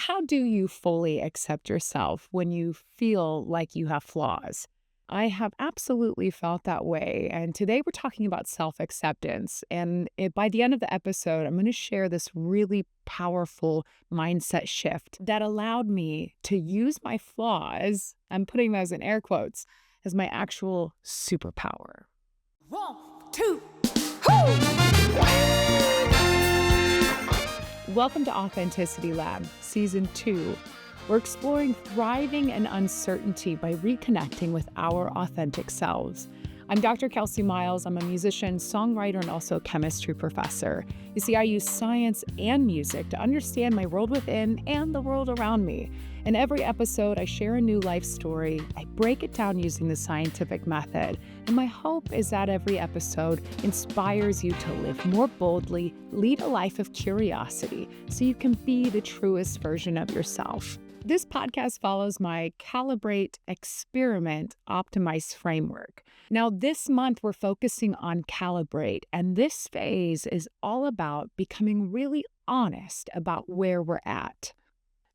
How do you fully accept yourself when you feel like you have flaws? I have absolutely felt that way. And today we're talking about self acceptance. And by the end of the episode, I'm going to share this really powerful mindset shift that allowed me to use my flaws, I'm putting those in air quotes, as my actual superpower. 1, 2, Welcome to Authenticity Lab, Season 2. We're exploring thriving in uncertainty by reconnecting with our authentic selves. I'm Dr. Kelsey Miles. I'm a musician, songwriter, and also a chemistry professor. You see, I use science and music to understand my world within and the world around me. In every episode, I share a new life story. I break it down using the scientific method. And my hope is that every episode inspires you to live more boldly, lead a life of curiosity, so you can be the truest version of yourself. This podcast follows my Calibrate-Experiment-Optimize framework. Now, this month, we're focusing on Calibrate, and this phase is all about becoming really honest about where we're at.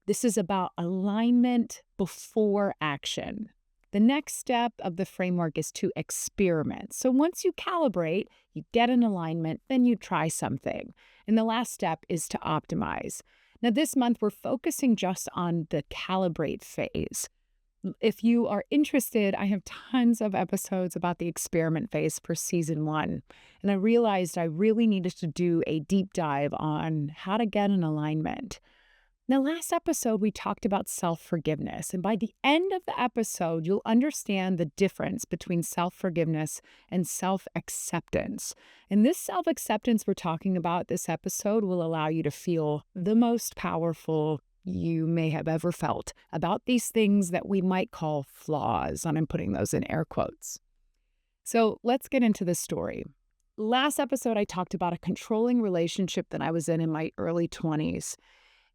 This is about alignment before action. The next step of the framework is to experiment. So once you calibrate, you get an alignment, then you try something. And the last step is to optimize. Now, this month, we're focusing just on the calibrate phase. If you are interested, I have tons of episodes about the experiment phase for Season 1. And I realized I really needed to do a deep dive on how to get an alignment. Now, last episode, we talked about self-forgiveness. And by the end of the episode, you'll understand the difference between self-forgiveness and self-acceptance. And this self-acceptance we're talking about this episode will allow you to feel the most powerful you may have ever felt about these things that we might call flaws. And I'm putting those in air quotes. So let's get into the story. Last episode, I talked about a controlling relationship that I was in my early 20s.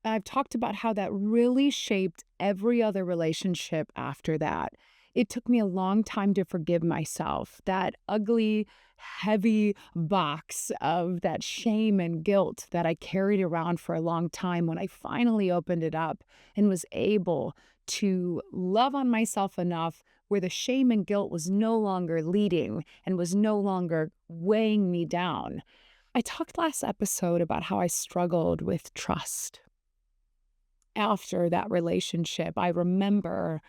I've talked about how that really shaped every other relationship after that. It took me a long time to forgive myself. That ugly, heavy box of that shame and guilt that I carried around for a long time, when I finally opened it up and was able to love on myself enough where the shame and guilt was no longer leading and was no longer weighing me down. I talked last episode about how I struggled with trust. After that relationship, I remember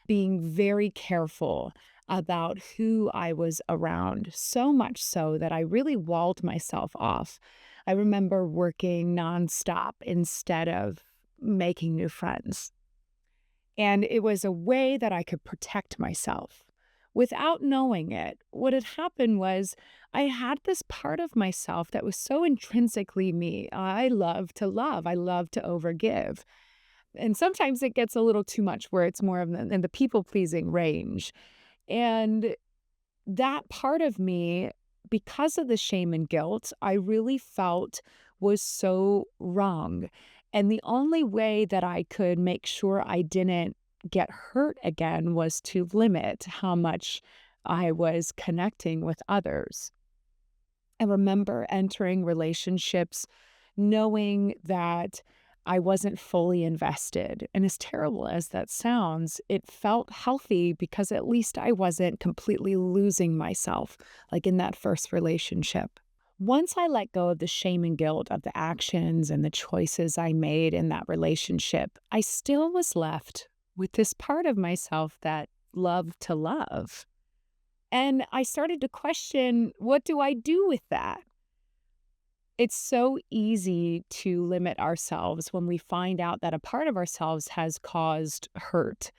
being very careful about who I was around, so much so that I really walled myself off. I remember working nonstop instead of making new friends. And it was a way that I could protect myself. Without knowing it, what had happened was I had this part of myself that was so intrinsically me. I love to love. I love to overgive. And sometimes it gets a little too much where it's more of in the people-pleasing range. And that part of me, because of the shame and guilt, I really felt was so wrong. And the only way that I could make sure I didn't get hurt again was to limit how much I was connecting with others. I remember entering relationships knowing that I wasn't fully invested. And as terrible as that sounds, it felt healthy because at least I wasn't completely losing myself, like in that first relationship. Once I let go of the shame and guilt of the actions and the choices I made in that relationship, I still was left with this part of myself that loved to love. And I started to question, what do I do with that? It's so easy to limit ourselves when we find out that a part of ourselves has caused hurt,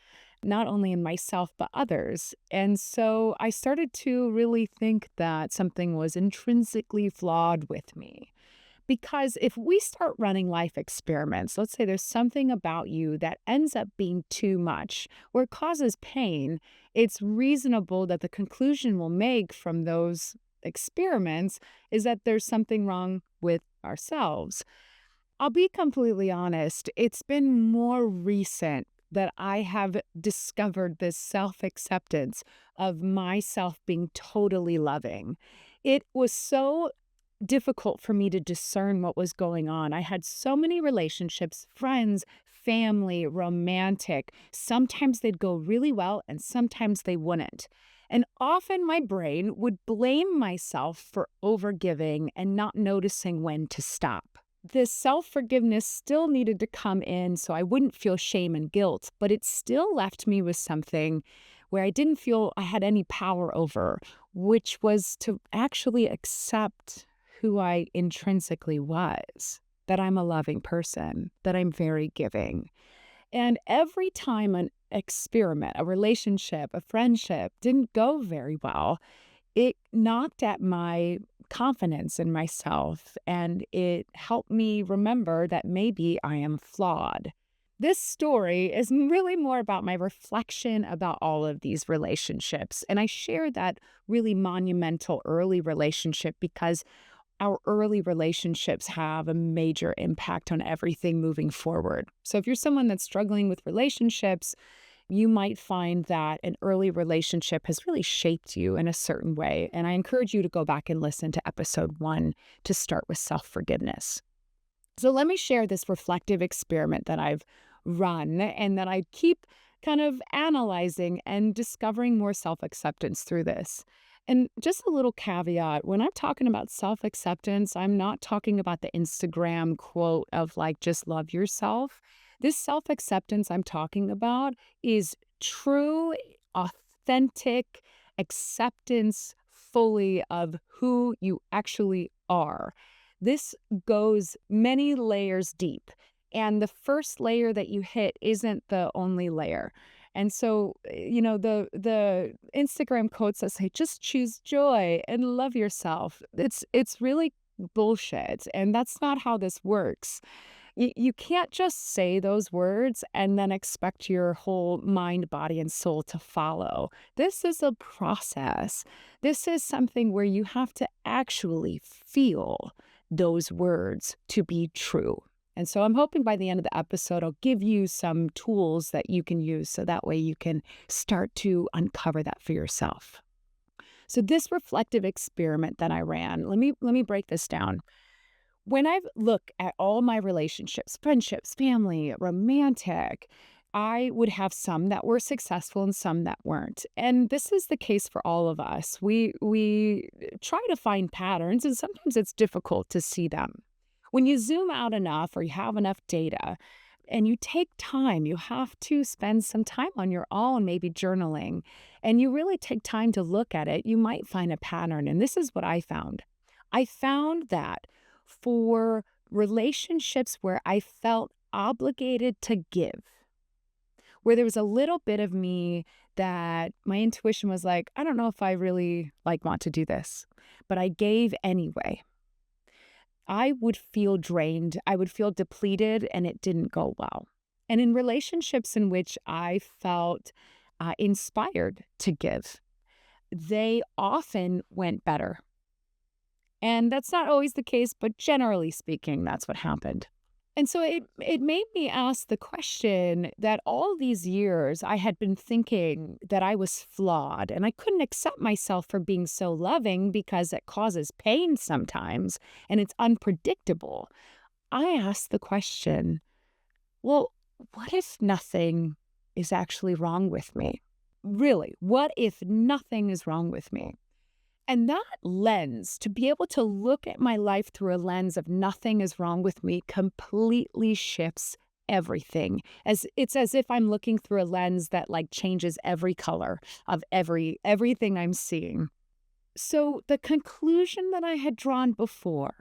not only in myself, but others. And so I started to really think that something was intrinsically flawed with me. Because if we start running life experiments, let's say there's something about you that ends up being too much or it causes pain, it's reasonable that the conclusion we'll make from those experiments is that there's something wrong with ourselves. I'll be completely honest, it's been more recent that I have discovered this self-acceptance of myself being totally loving. It was so difficult for me to discern what was going on. I had so many relationships, friends, family, romantic. Sometimes they'd go really well and sometimes they wouldn't. And often my brain would blame myself for overgiving and not noticing when to stop. This self forgiveness still needed to come in so I wouldn't feel shame and guilt, but it still left me with something where I didn't feel I had any power over, which was to actually accept who I intrinsically was, that I'm a loving person, that I'm very giving. And every time an experiment, a relationship, a friendship didn't go very well, it knocked at my confidence in myself and it helped me remember that maybe I am flawed. This story is really more about my reflection about all of these relationships. And I share that really monumental early relationship because our early relationships have a major impact on everything moving forward. So if you're someone that's struggling with relationships, you might find that an early relationship has really shaped you in a certain way. And I encourage you to go back and listen to episode 1 to start with self-forgiveness. So let me share this reflective experiment that I've run and that I keep kind of analyzing and discovering more self-acceptance through this. And just a little caveat, when I'm talking about self-acceptance, I'm not talking about the Instagram quote of like, just love yourself. This self-acceptance I'm talking about is true, authentic acceptance fully of who you actually are. This goes many layers deep. And the first layer that you hit isn't the only layer. And so, the Instagram quotes that say, just choose joy and love yourself. It's really bullshit. And that's not how this works. You can't just say those words and then expect your whole mind, body, and soul to follow. This is a process. This is something where you have to actually feel those words to be true. And so I'm hoping by the end of the episode, I'll give you some tools that you can use so that way you can start to uncover that for yourself. So this reflective experiment that I ran, let me break this down. When I look at all my relationships, friendships, family, romantic, I would have some that were successful and some that weren't. And this is the case for all of us. We try to find patterns and sometimes it's difficult to see them. When you zoom out enough or you have enough data and you take time, you have to spend some time on your own, maybe journaling, and you really take time to look at it, you might find a pattern. And this is what I found. I found that for relationships where I felt obligated to give, where there was a little bit of me that my intuition was like, I don't know if I really want to do this, but I gave anyway. I would feel drained, I would feel depleted, and it didn't go well. And in relationships in which I felt inspired to give, they often went better. And that's not always the case, but generally speaking, that's what happened. And so it made me ask the question that all these years I had been thinking that I was flawed and I couldn't accept myself for being so loving because it causes pain sometimes and it's unpredictable. I asked the question, well, what if nothing is actually wrong with me? Really, what if nothing is wrong with me? And that lens, to be able to look at my life through a lens of nothing is wrong with me, completely shifts everything. It's as if I'm looking through a lens that changes every color of everything I'm seeing. So the conclusion that I had drawn before,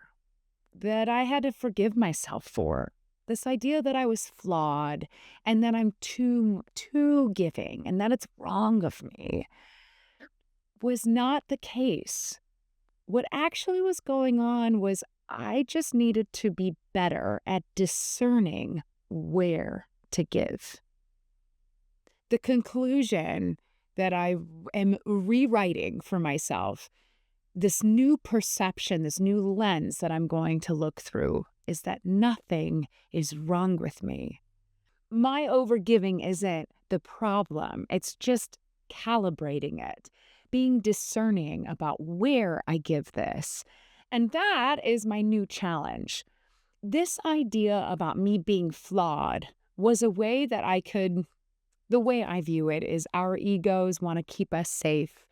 that I had to forgive myself for, this idea that I was flawed and that I'm too giving and that it's wrong of me, was not the case. What actually was going on was I just needed to be better at discerning where to give. The conclusion that I am rewriting for myself, this new perception, this new lens that I'm going to look through, is that nothing is wrong with me. My overgiving isn't the problem. It's just calibrating it, being discerning about where I give this. And that is my new challenge. This idea about me being flawed was a way that the way I view it is our egos want to keep us safe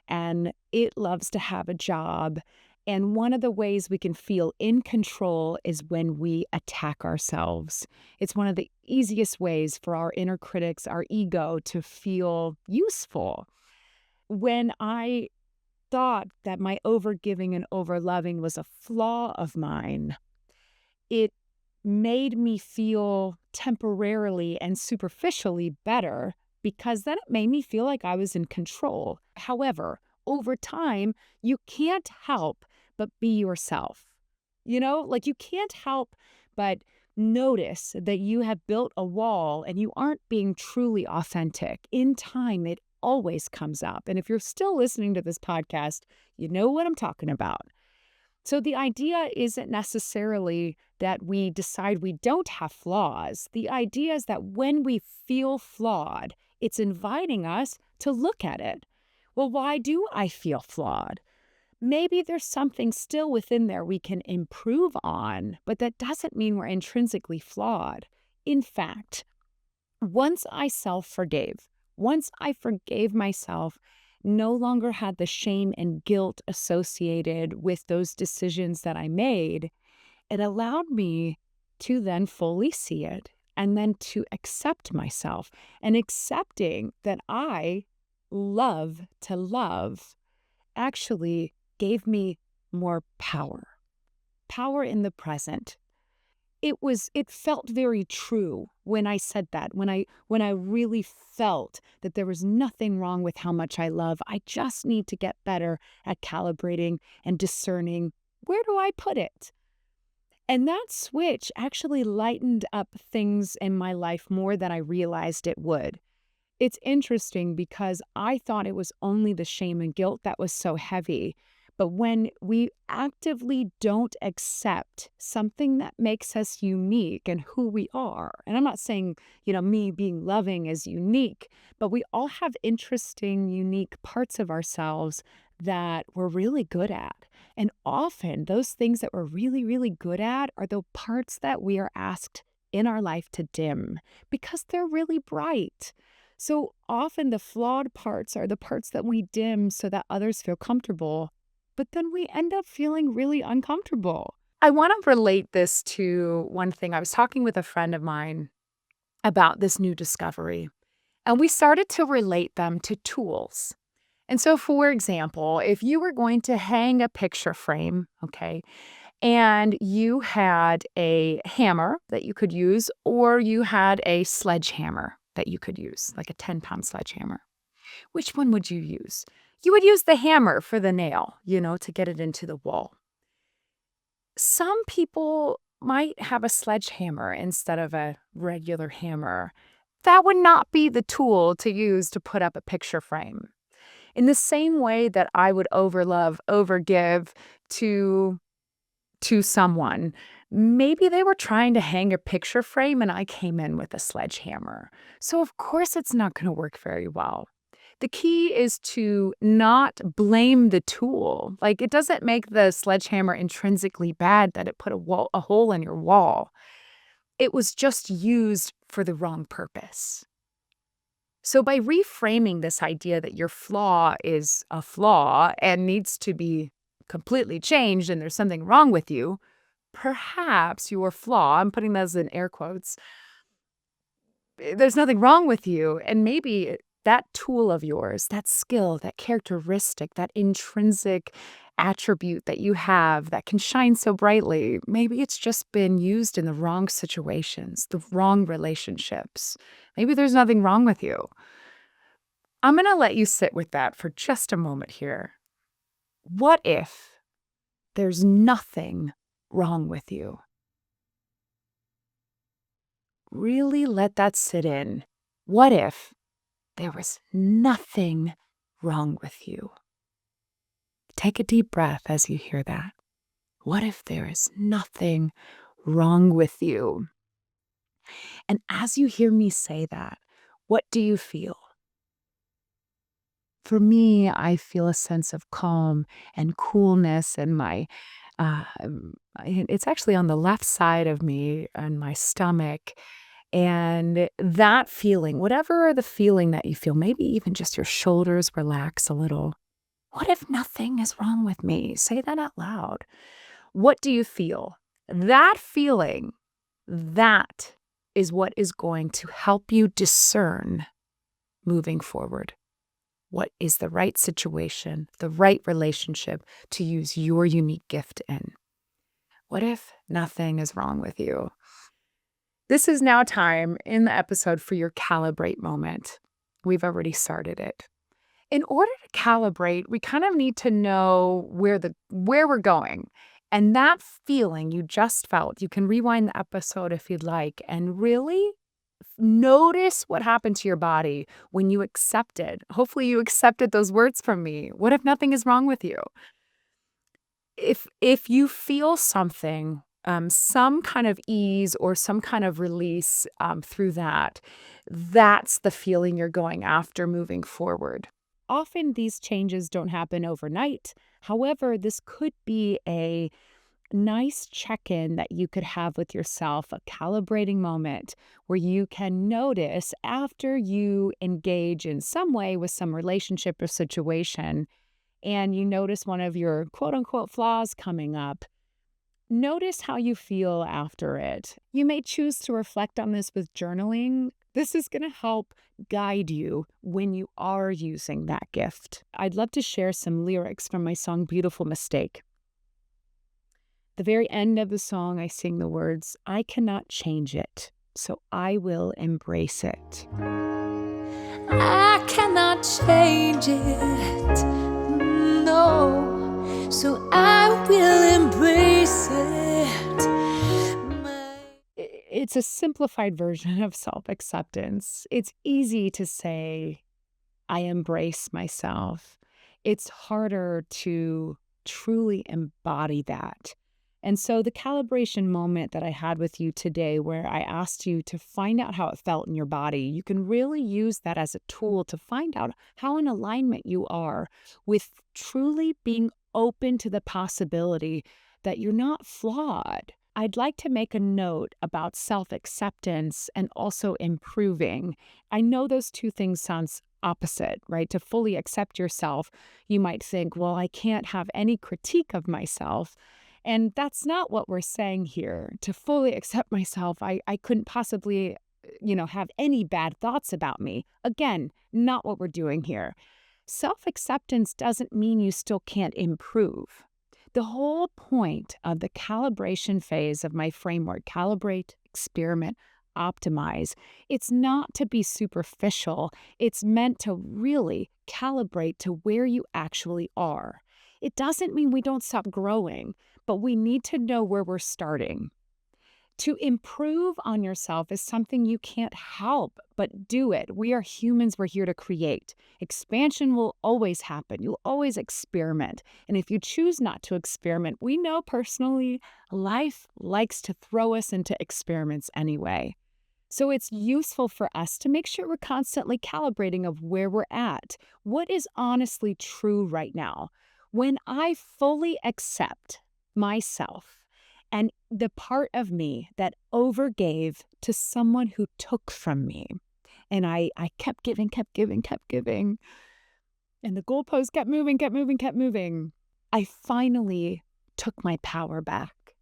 and it loves to have a job. And one of the ways we can feel in control is when we attack ourselves. It's one of the easiest ways for our inner critics, our ego, to feel useful. When I thought that my overgiving and overloving was a flaw of mine, it made me feel temporarily and superficially better because then it made me feel like I was in control. However, over time, you can't help but be yourself. Like you can't help but notice that you have built a wall and you aren't being truly authentic. In time, it always comes up. And if you're still listening to this podcast, you know what I'm talking about. So the idea isn't necessarily that we decide we don't have flaws. The idea is that when we feel flawed, it's inviting us to look at it. Well, why do I feel flawed? Maybe there's something still within there we can improve on, but that doesn't mean we're intrinsically flawed. In fact, once I self-forgave, once I forgave myself, no longer had the shame and guilt associated with those decisions that I made, it allowed me to then fully see it and then to accept myself. And accepting that I love to love actually gave me more power in the present. It felt very true when I said that, when I really felt that there was nothing wrong with how much I love. I just need to get better at calibrating and discerning, where do I put it? And that switch actually lightened up things in my life more than I realized it would. It's interesting because I thought it was only the shame and guilt that was so heavy. But when we actively don't accept something that makes us unique and who we are, and I'm not saying, me being loving is unique, but we all have interesting, unique parts of ourselves that we're really good at. And often those things that we're really, really good at are the parts that we are asked in our life to dim because they're really bright. So often the flawed parts are the parts that we dim so that others feel comfortable, but then we end up feeling really uncomfortable. I want to relate this to one thing. I was talking with a friend of mine about this new discovery, and we started to relate them to tools. And so, for example, if you were going to hang a picture frame, okay, and you had a hammer that you could use, or you had a sledgehammer that you could use, like a 10-pound sledgehammer. Which one would you use? You would use the hammer for the nail, to get it into the wall. Some people might have a sledgehammer instead of a regular hammer. That would not be the tool to use to put up a picture frame. In the same way that I would overgive to someone, maybe they were trying to hang a picture frame and I came in with a sledgehammer. So of course it's not going to work very well. The key is to not blame the tool. Like, it doesn't make the sledgehammer intrinsically bad that it put a hole in your wall. It was just used for the wrong purpose. So by reframing this idea that your flaw is a flaw and needs to be completely changed and there's something wrong with you, perhaps your flaw, I'm putting those in air quotes, there's nothing wrong with you, and maybe that tool of yours, that skill, that characteristic, that intrinsic attribute that you have that can shine so brightly, maybe it's just been used in the wrong situations, the wrong relationships. Maybe there's nothing wrong with you. I'm going to let you sit with that for just a moment here. What if there's nothing wrong with you? Really let that sit in. What if there was nothing wrong with you? Take a deep breath as you hear that. What if there is nothing wrong with you? And as you hear me say that, what do you feel? For me, I feel a sense of calm and coolness in my, uh, it's actually on the left side of me and my stomach. And that feeling, whatever the feeling that you feel, maybe even just your shoulders relax a little. What if nothing is wrong with me? Say that out loud. What do you feel? That feeling, that is what is going to help you discern moving forward. What is the right situation, the right relationship to use your unique gift in? What if nothing is wrong with you? This is now time in the episode for your calibrate moment. We've already started it. In order to calibrate, we kind of need to know where we're going. And that feeling you just felt, you can rewind the episode if you'd like, and really notice what happened to your body when you accepted. Hopefully you accepted those words from me. What if nothing is wrong with you? If you feel something, some kind of ease or some kind of release through that, that's the feeling you're going after moving forward. Often these changes don't happen overnight. However, this could be a nice check-in that you could have with yourself, a calibrating moment where you can notice after you engage in some way with some relationship or situation, and you notice one of your quote unquote flaws coming up. Notice how you feel after it. You may choose to reflect on this with journaling. This is going to help guide you when you are using that gift. I'd love to share some lyrics from my song Beautiful Mistake. The very end of the song, I sing the words, "I cannot change it, so I will embrace it." I cannot change it, no, so I will embrace it. It's a simplified version of self-acceptance. It's easy to say, I embrace myself. It's harder to truly embody that. And so the calibration moment that I had with you today, where I asked you to find out how it felt in your body, you can really use that as a tool to find out how in alignment you are with truly being open to the possibility that you're not flawed. I'd like to make a note about self-acceptance and also improving. I know those two things sounds opposite, right? To fully accept yourself, you might think, well, I can't have any critique of myself. And that's not what we're saying here. To fully accept myself, I couldn't possibly, have any bad thoughts about me. Again, not what we're doing here. Self-acceptance doesn't mean you still can't improve. The whole point of the calibration phase of my framework, calibrate, experiment, optimize, it's not to be superficial. It's meant to really calibrate to where you actually are. It doesn't mean we don't stop growing, but we need to know where we're starting. To improve on yourself is something you can't help but do it. We are humans, we're here to create. Expansion will always happen. You'll always experiment. And if you choose not to experiment, we know personally life likes to throw us into experiments anyway. So it's useful for us to make sure we're constantly calibrating of where we're at. What is honestly true right now? When I fully accept myself and the part of me that overgave to someone who took from me, and I kept giving, and the goalpost kept moving, I finally took my power back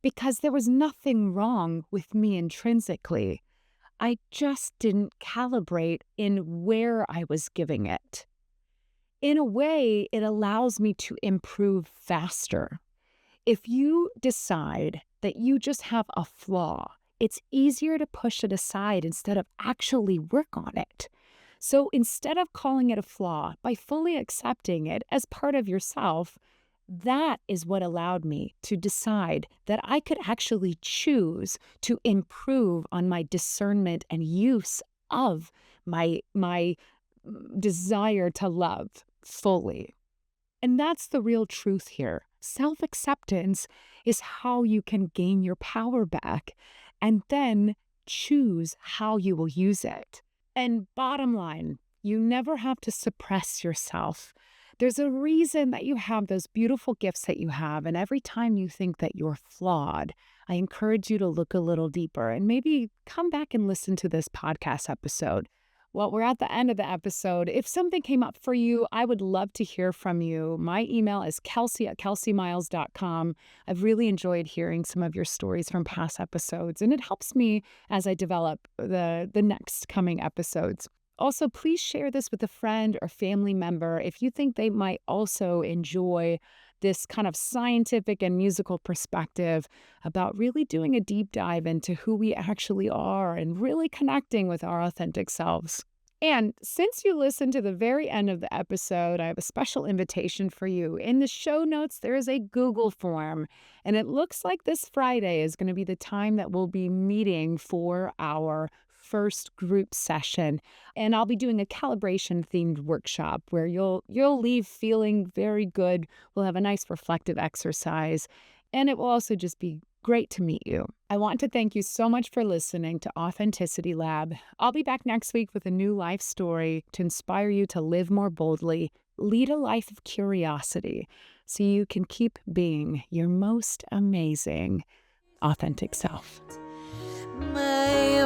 because there was nothing wrong with me intrinsically. I just didn't calibrate in where I was giving it. In a way, it allows me to improve faster. If you decide that you just have a flaw, it's easier to push it aside instead of actually work on it. So instead of calling it a flaw, by fully accepting it as part of yourself, that is what allowed me to decide that I could actually choose to improve on my discernment and use of my desire to love fully. And that's the real truth here. Self-acceptance is how you can gain your power back and then choose how you will use it. And bottom line, you never have to suppress yourself. There's a reason that you have those beautiful gifts that you have. And every time you think that you're flawed, I encourage you to look a little deeper and maybe come back and listen to this podcast episode. Well, we're at the end of the episode. If something came up for you, I would love to hear from you. My email is kelsey@kelseymiles.com. I've really enjoyed hearing some of your stories from past episodes, and it helps me as I develop the next coming episodes. Also, please share this with a friend or family member if you think they might also enjoy this kind of scientific and musical perspective about really doing a deep dive into who we actually are and really connecting with our authentic selves. And since you listened to the very end of the episode, I have a special invitation for you. In the show notes, there is a Google form, and it looks like this Friday is going to be the time that we'll be meeting for our first group session. And I'll be doing a calibration themed workshop where you'll leave feeling very good. We'll have a nice reflective exercise, and it will also just be great to meet you. I want to thank you so much for listening to Authenticity Lab. I'll be back next week with a new life story to inspire you to live more boldly, lead a life of curiosity, so you can keep being your most amazing, authentic self. My